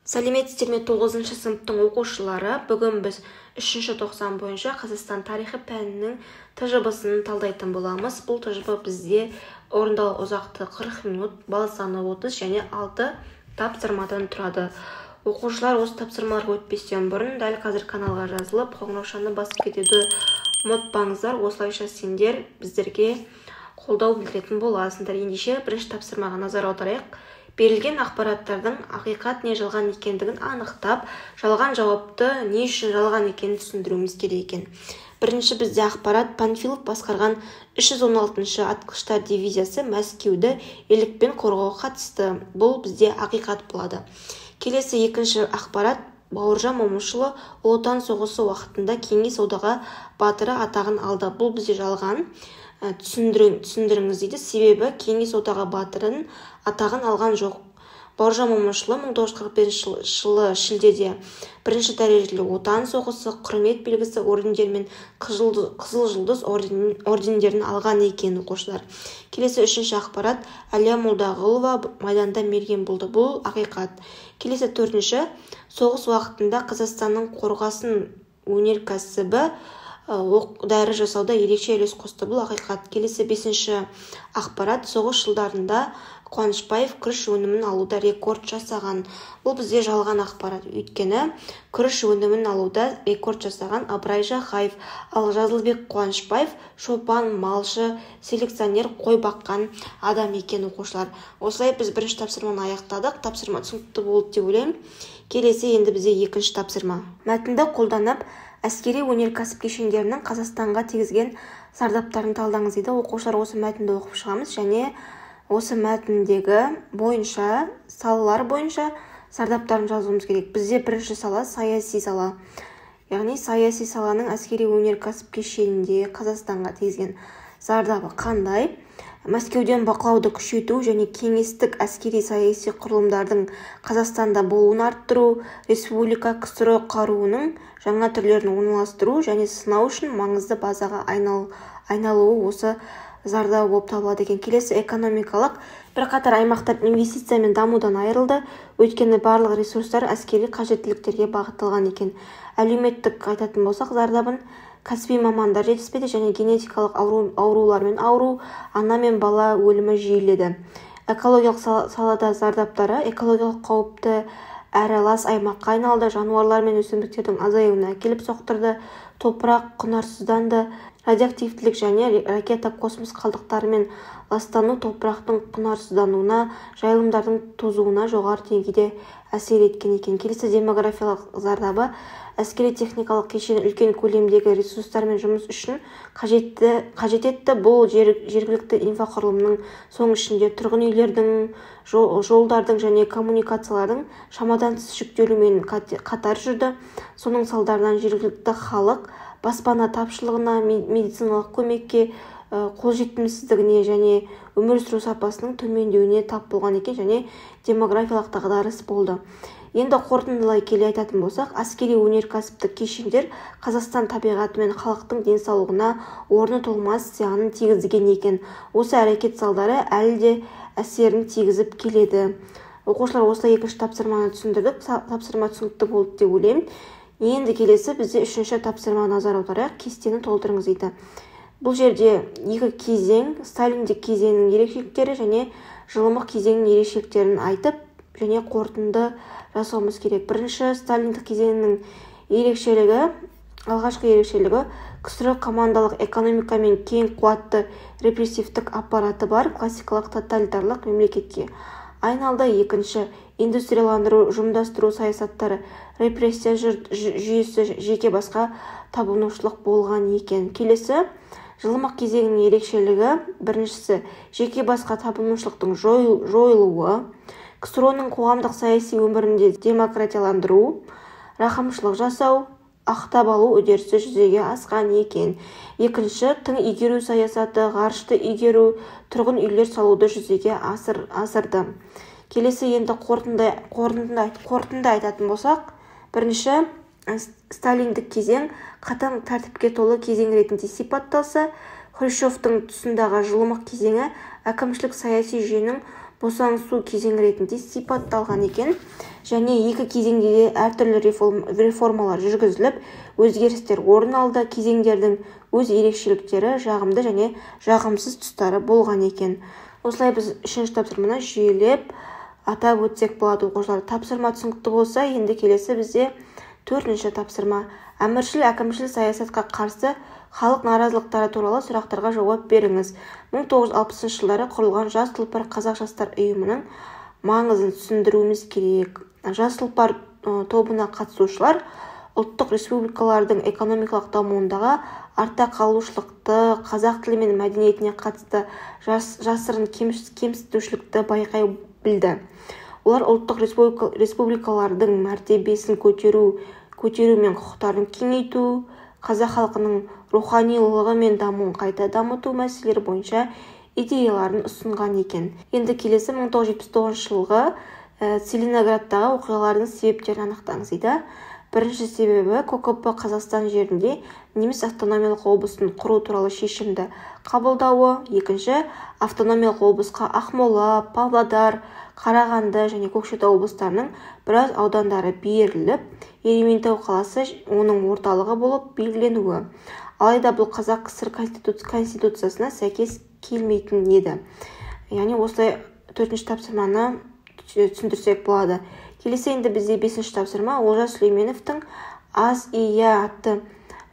Сәлеметсіздер ме 9-шы сыныптың оқушылары? Бүгін біз 3-ші тоқсан бойынша Қазақстан тарихы пәнінің тжб-сын талдайтын боламыз. Бұл тжб бізде орындалу ұзақты 40 минут, бал саны 30 және 6 тапсырмадан тұрады. Оқушылар осы тапсырмаларға өтпестен бұрын дәл қазір каналға жазылып, қоңыраушаны басып кетуді ұмытпаңыздар. Осылайша сендер біздерге қолдау білдіретін боласыңдар. Ендеше бірінші тапсырмаға назар аударайық. Берілген ақпараттардың ақиқат не жалған екендігін анықтап, жалған жауапты не үшін жалған екенін түсіндіруіміз керек екен. Бірінші бізде ақпарат Панфилов басқарған 316-шы атқыштар дивизиясы Мәскеуді елікпен қорғауға қатысты. Бұл бізде ақиқат болады. Келесі екінші ақпарат Бауыржан Момышұлы Ұлы Отан соғысы уақытында Кеңес одағы батыры атағын алды. Бұл бізде жалған. Түсіндіріңіз дейді. Себебі Кеңес одағы батырын атағын алған жоқ. Бауыржан Момышұлы 1945 жылы шілдеде бірінші дәрежелі отан соғысы, құрмет белгісі ордендермен қызыл жұлдыз ордендерін алған екен оқушылар. Келесі үшінші ақпарат Әлия Молдағұлова майданда мерген болды. Бұл ақиқат. Келесі төртінші соғыс уақытында Қазақстанның қорғасын өнеркәсібі оқ-дәрі жасауда ерекше үлес қосты. Бұл ақиқат. Келесі бесінші ақпарат соғыс жылдарында Қуанышбаев күріш өнімін алуда рекорд жасаған. Бұл бізде жалған ақпарат. Өйткені күріш өнімін алуда рекорд жасаған Абырай Жақаев, ал Жазылбек Қуанышбаев шопан, малшы, селекционер, қой баққан адам екен оқушылар. Осылай біз бірінші тапсырманы аяқтадық. Тапсырма түсінікті болды деп ойлаймын. Келесі енді бізде екінші тапсырма. Мәтінді қолданып әскери өнеркәсіп кешендерінің Қазақстанға тигізген зардаптарын талдаңыз дейді. Оқушылар осы мәтінді оқып шығамыз және осы мәтіндегі бойынша, салалар бойынша зардаптарын жазуымыз керек. Бізде бірінші сала саяси сала. Яғни саяси саланың әскери өнеркәсіп кешенінде Қазақстанға тигізген зардабы қандай? Мәскеуден бақылауды күшейту және кеңестік әскери саяси құрылымдардың Қазақстанда болуын арттыру, республика КСР қаруының жаңа түрлерін орналастыру және сынау үшін маңызды базаға айналуы осы зардабы болып табылады екен. Келесі экономикалық. Бірқатар аймақтар инвестиция мен дамудан айырылды, өйткені барлық ресурстар әскери қажеттіліктерге бағытталған екен. Әлеуметтік айтатын болсақ, зардабын кәсіби мамандар жетіспеді және генетикалық аурулармен ауыру, ана мен бала өлімі жиіледі. Экологиялық салада зардаптары экологиялық қауіпті әрі лас аймаққа айналды, жануарлар мен өсімдіктердің азаюына әкеліп соқтырды, топырақ құнарсызданды, радиоактивтілік және ракета космос қалдықтарымен ластану топырақтың құнарсыздануына, жайылымдардың тозуына жоғары деңгейде әсер еткен екен. Келесі демографиялық зардабы әскери техникалық кешен үлкен көлемдегі ресурстармен жұмыс үшін қажет етті. Бұл жергілікті инфрақұрылымның соның ішінде тұрғын үйлердің, жолдардың және коммуникациялардың шамадан тыс жүктелуімен қатар жүрді. Соның салдарынан жергілікті халық баспана тапшылығына, медициналық көмекке қолжетімсіздігіне және өмір сүру сапасының төмендеуіне тап болған екен және демографиялық дағдарыс болды. Енді қорытындылай келе айтатын болсақ, әскери өнеркәсіптік кешендер Қазақстан табиғаты мен халықтың денсаулығына орны толмас зиянын тигізген екен. Осы әрекет салдары әлі де әсерін тигізіп келеді. Оқушылар осылай екінші тапсырманы түсіндірдік. Тапсырма түсінікті болды деп ойлаймын. Енді келесі бізде үшінші тапсырма назар аударайық. Кестені толтырыңыз дейді. Бұл жерде екі кезең, сталиндік кезеңнің ерекшеліктері және жылымық кезеңнің ерекшеліктерін айтып және қорытынды жасауымыз керек. Бірінші сталиндік кезеңнің ерекшелігі, алғашқы ерекшелігі КСР командалық экономика мен кең қуатты репрессивтік аппараты бар классикалық тоталитарлық мемлекетке айналды. Екінші индустрияландыру, жұмдастыру саясаттары, репрессия жүйесі жеке басқа табынушылық болған екен. Келесі жылымық кезеңнің ерекшелігі. Біріншісі жеке басқа табынушылықтың жойылуы, КСР-ның қоғамдық саяси өмірінде демократияландыру, рақымшылық жасау, ақтап алу үдерісі жүзеге асқан екен. Екінші тың игеру саясаты, ғарышты игеру, тұрғын үйлер салуды жүзеге асырды. Келесі енді қорытынды айтатын болсақ, бірінші сталиндік кезең қатаң тәртіпке толы кезең ретінде сипатталса, Хрущевтің тұсындағы жылымық кезеңі әкімшілік саяси жүйенің босаңсу кезең ретінде сипатталған екен, және екі кезеңде де әртүрлі реформалар жүргізіліп, өзгерістер орын алды. Кезеңдердің өз ерекшеліктері, жағымды және жағымсыз тұстары болған екен. Осылай біз үшінші тапсырманы жүйелеп атап өтсек болады. Оқушылар, тапсырма түсінікті болса, енді келесі бізде төртінші тапсырма. Әміршіл әкімшіл саясатқа қарсы халық наразылықтары туралы сұрақтарға жауап беріңіз. 1960 жылдары құрылған Жас тұлпар қазақ жастар ұйымының маңызын түсіндіруіміз керек. Жас тұлпар тобына қатысушылар ұлттық республикалардың экономикалық дамуындағы артта қалушылықты, қазақ тілі мен мәдениетіне қатысты жасырын кемсітушілікті байқай білді. Олар ұлттық республикалардың мәртебесін көтеру мен құқықтарын кеңейту, қазақ халқының руханилығы мен дамуын қайта дамыту мәселелері бойынша идеяларын ұсынған екен. Енді келесі 1979 жылғы Целиноградтағы оқиғалардың себептерін анықтаңыз дейді. Бірінші себебі ККП Қазақстан жерінде неміс автономиялық облысын құру туралы шешімді қабылдауы. Екінші, автономиялық облысқа Ақмола, Павлодар, Қарағанды және Көкшетау облыстарының біраз аудандары беріліп, Ерейментау қаласы оның орталығы болып белгіленуі. Алайда бұл Қазақ КСР конституциясына сәйкес келмейтін еді. Яғни осылай төртінші тапсырманы түсіндірсек болады. Келесі енді бізде бесінші тапсырма. Олжас Сүлейменовтің «Аз и я» атты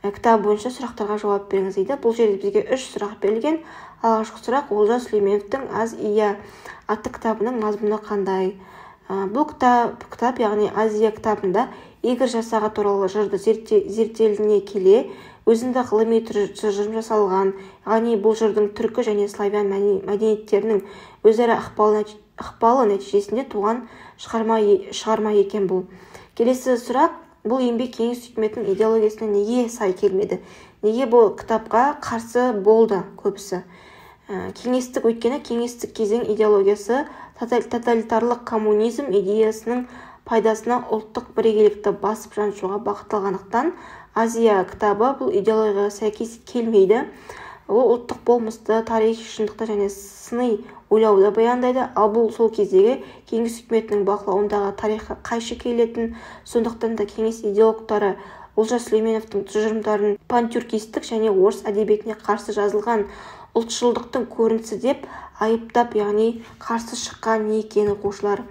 кітап бойынша сұрақтарға жауап беріңіз дейді. Бұл жерде бізге 3 сұрақ берілген. Алғашқы сұрақ: Олжас Сүлейменовтің «Аз и я» атты кітабының мазмұны қандай? Бұл кітап, яғни Азия кітабында Игорь жасағы туралы жырды зерттеліне келе, өзінде ғылыми тұжырым жасалған, яғни бұл жырдың түркі және славян мәдениеттерінің өзара ықпалы нәтижесінде туған шығарма екен бұл. Келесі сұрақ: бұл еңбек кеңес үкіметінің идеологиясына неге сай келмеді? Неге бұл кітапқа қарсы болды көбісі? Өйткені кеңестік кезең идеологиясы тоталитарлық коммунизм идеясының пайдасына ұлттық бірегейлікті басып жаншуға бағытталғандықтан Азия кітабы бұл идеологияға сәйкес келмейді. Ол ұлттық болмысты, тарихи шындықты және сыни ойлауды баяндайды, ал бұл сол кездегі кеңес үкіметінің бақылауындағы тарихқа қайшы келетін. Сондықтан да кеңес идеологтары Олжас Сүлейменовтің тұжырымдарын пантюркистік және орыс әдебиетіне қарсы жазылған ұлтшылдықтың көрінісі деп айыптап, яғни қарсы шыққан екен оқушылар.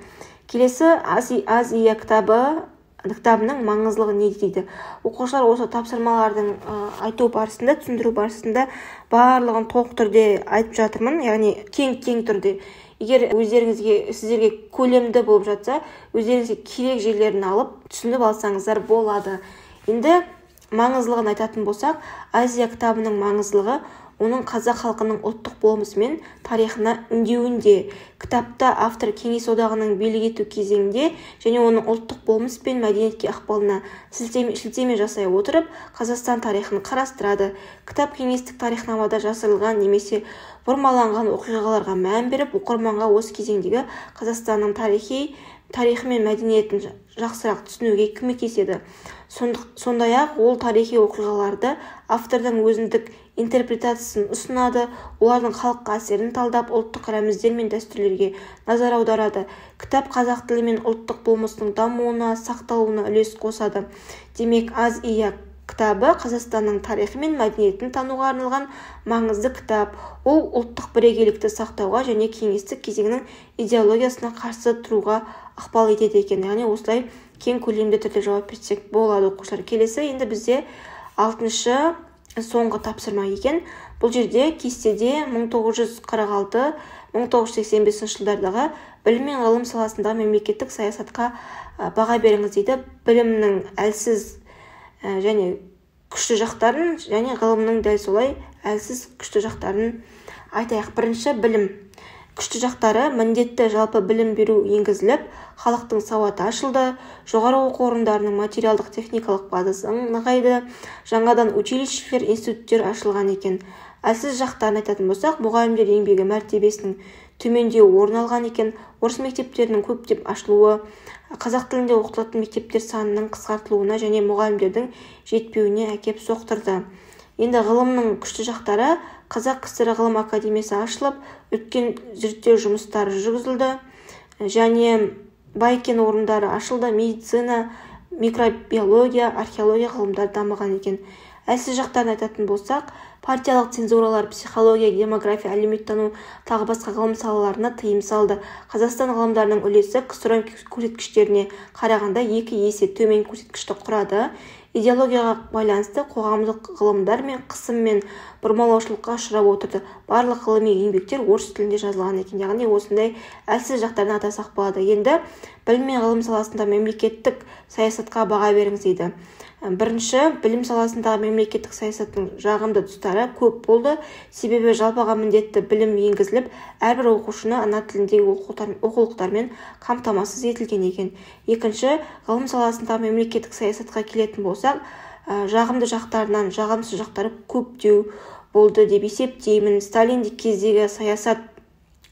Келесі Азия кітабының маңыздылығы не дейді? Оқушылар осы тапсырмалардың айту барысында, түсіндіру барысында барлығын толық түрде айтып жатырмын, яғни кең түрде. Егер сіздерге көлемді болып жатса, өздеріңізге керек жерлерін алып түсініп алсаңыздар болады. Енді маңыздылығын айтатын болсақ, Азия кітабының маңыздылығы оның қазақ халқының ұлттық болмысы мен тарихына үндеуінде. Кітапта автор кеңес одағының билік ету кезеңінде және оның ұлттық болмыс пен мәдениетке ықпалына сілтеме жасай отырып, Қазақстан тарихын қарастырады. Кітап кеңестік тарихнамада жасырылған немесе бұрмаланған оқиғаларға мән беріп, оқырманға осы кезеңдегі Қазақстанның тарихы мен мәдениетін жақсырақ түсінуге көмектеседі. Сондай-ақ ол тарихи оқиғаларды автордың өзіндік интерпретациясын ұсынады, олардың халыққа әсерін талдап, ұлттық рәміздер мен дәстүрлерге назар аударады. Кітап қазақ тілі мен ұлттық болмысының дамуына, сақталуына үлес қосады. Демек, Аз и я кітабы Қазақстанның тарихы мен мәдениетін тануға арналған маңызды кітап. Ол ұлттық бірегейлікті сақтауға және кеңестік кезеңнің идеологиясына қарсы тұруға ықпал етеді екен. Яғни осылай кең көлемді түрде жауап берсек болады оқушылар. Келесі енді бізде 6-шы соңғы тапсырма екен. Бұл жерде кестеде 1946-1985 жылдардағы білім мен ғылым саласындағы мемлекеттік саясатқа баға беріңіз дейді. Білімнің әлсіз және күшті жақтарын және ғылымның дәл солай әлсіз күшті жақтарын айтайық. Бірінші, білім. Күшті жақтары: міндетті жалпы білім беру енгізіліп, халықтың сауаты ашылды, жоғары оқу орындарының материалдық техникалық базасы нығайды, жаңадан училищелер, институттер ашылған екен. Әлсіз жақтарын айтатын болсақ, мұғалімдер еңбегі мәртебесінің төмендеуі орын алған екен, орыс мектептерінің көптеп ашылуы, қазақ тілінде оқытылатын мектептер санының қысқартылуына және мұғалімдердің жетпеуіне әкеп соқтырды. Енді ғылымның күшті жақтары: Қазақ КСР ғылым академиясы ашылып, үлкен зерттеу жұмыстары жүргізілді, және бай кен орындары ашылды, медицина, микробиология, археология ғылымдары дамыған екен. Әлсіз жақтарын айтатын болсақ, партиялық цензуралар психология, демография, әлеуметтану тағы басқа ғылым салаларына тыйым салды. Қазақстан ғылымдарының үлесі КСР көрсеткіштеріне қарағанда 2 есе төмен көрсеткішті құрады. Идеологияға байланысты қоғамдық ғылымдар мен қысым мен бұрмалаушылыққа ұшырап отырды. Барлық ғылыми еңбектер орыс тілінде жазылған екен. Яғни осындай әлсіз жақтарын атасақ болады. Енді білім мен ғылым саласында мемлекеттік саясатқа баға беріңіз дейді. Бірінші, білім саласындағы мемлекеттік саясаттың жағымды тұстары көп болды. Себебі жалпыға міндетті білім енгізіліп, әрбір оқушыны ана тіліндегі оқулықтармен қамтамасыз етілген екен. Екінші, ғылым саласындағы мемлекеттік саясатқа келетін болсақ, жағымды жақтарынан жағымсыз жақтары көптеу болды деп есептеймін. Сталиндік кездегі саясат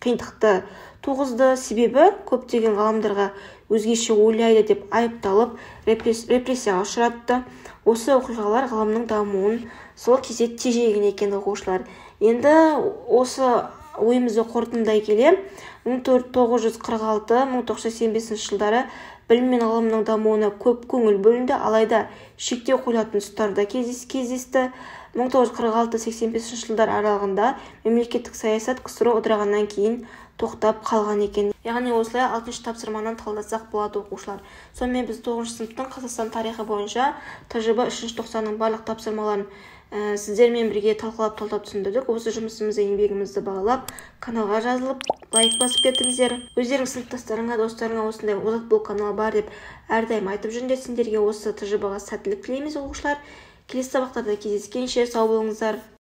қиындықты туғызды, себебі көптеген ғалымдарға өзгеше ойлайды деп айыпталып, репрессияға ұшыратты. Осы оқиғалар ғылымның дамуын сол кезде тежеген екен оқушылар. Енді осы ойымызды қорытындылай келе, 1946-1985 жылдары білім мен ғылымның дамуына көп көңіл бөлінді, алайда шектеу қойылатын тұстар да кездесті. 1946-85 жылдар аралығында мемлекеттік саясат КСР ыдырағаннан кейін тоқтап қалған екен. Яғни осылай 6-шы тапсырмадан талдасақ болады оқушылар. Сонымен біз 9-шы сыныптың Қазақстан тарихы бойынша ТЖБ 3-ші тоқсанның барлық тапсырмаларын сіздермен бірге талқылап талдап түсіндірдік. Осы жұмысымызды, еңбегімізді бағалап, каналға жазылып, лайк басып кетіңіздер. Өздерің сыныптастарыңа, достарыңа осындай озат бұл канал бар деп әрдайым айтып жүріңдер. Сендерге осы ТЖБ-ға сәттілік тілейміз оқушылар. Келесі сабақтарда кездескенше сау болыңыздар.